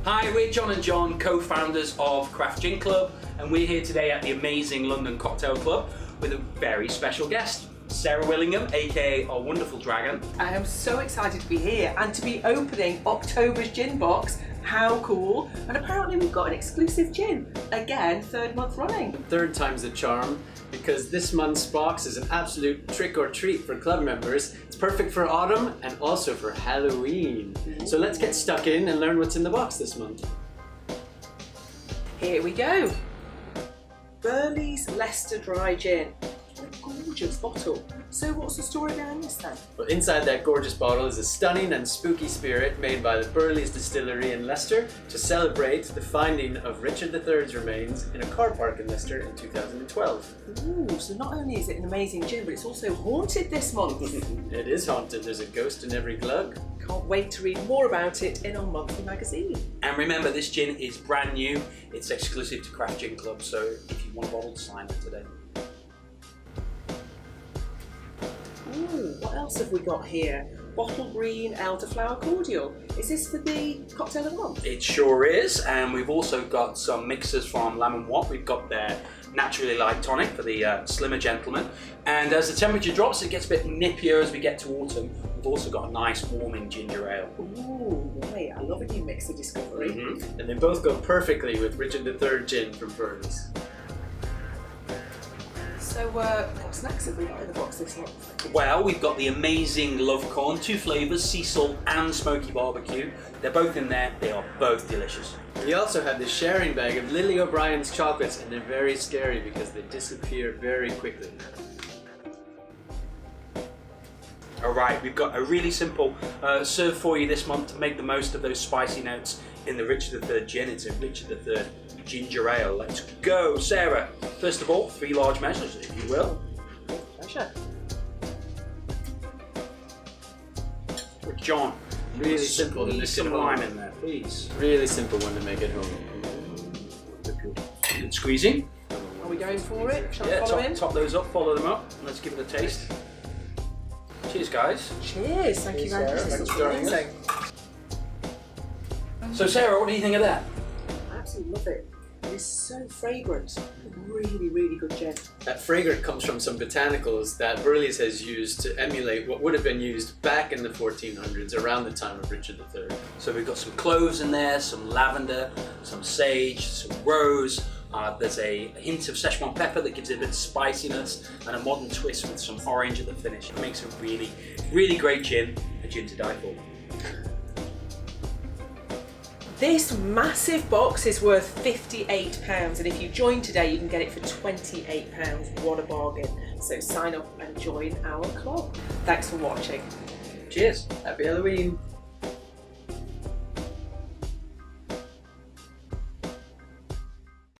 Hi, we're John and John, co-founders of Craft Gin Club, and we're here today at the amazing London Cocktail Club with a very special guest, Sarah Willingham, aka our wonderful dragon. I am so excited to be here and to be opening October's gin box. How cool! And apparently we've got an exclusive gin. Again, third month running. Third time's the charm, because this month's box is an absolute trick or treat for club members. It's perfect for autumn and also for Halloween. So let's get stuck in and learn what's in the box this month. Here we go. Burleighs Leicester Dry Gin. What a gorgeous bottle. So what's the story behind this then? Well, inside that gorgeous bottle is a stunning and spooky spirit made by the Burleighs Distillery in Leicester to celebrate the finding of Richard III's remains in a car park in Leicester in 2012. Ooh, so not only is it an amazing gin, but it's also haunted this month. It is haunted. There's a ghost in every glug. Can't wait to read more about it in our monthly magazine. And remember, this gin is brand new. It's exclusive to Craft Gin Club, so if you want a bottle, sign it today. Ooh, what else have we got here? Bottle green elderflower cordial. Is this for the cocktail of the month? It sure is, and we've also got some mixers from Lamb & Watt. We've got their naturally light tonic for the slimmer gentleman. And as the temperature drops, it gets a bit nippier as we get to autumn. We've also got a nice warming ginger ale. Ooh, right. I love a new mixer discovery. And they both go perfectly with Richard III gin from Burleighs. So what snacks have we got in the box this month? Well, we've got the amazing love corn, two flavours, sea salt and smoky barbecue. They're both in there, they are both delicious. We also have this sharing bag of Lily O'Brien's chocolates, and they're very scary because they disappear very quickly. Alright, we've got a really simple serve for you this month to make the most of those spicy notes in the Richard III gin. It's a Richard III ginger ale. Let's go, Sarah. First of all, 3 large measures, if you will. Pleasure. John, Really simple to squeeze mix some at home. lime in there, please. Really simple one to make at home. Good squeezing. Are we going for it? Shall Yeah, I follow in? top those up, follow them up. Let's give it a taste. Cheers, guys. Cheers, thank you very much. Sarah. This Thanks is for joining us. amazing. So, Sarah, what do you think of that? I absolutely love it. It is so fragrant. Really, really good gin. That fragrance comes from some botanicals that Burleighs has used to emulate what would have been used back in the 1400s, around the time of Richard III. So we've got some cloves in there, some lavender, some sage, some rose. There's a hint of Szechuan pepper that gives it a bit of spiciness, and a modern twist with some orange at the finish. It makes a really, really great gin, a gin to die for. This massive box is worth £58, and if you join today you can get it for £28. What a bargain. So sign up and join our club. Thanks for watching. Cheers. Happy Halloween!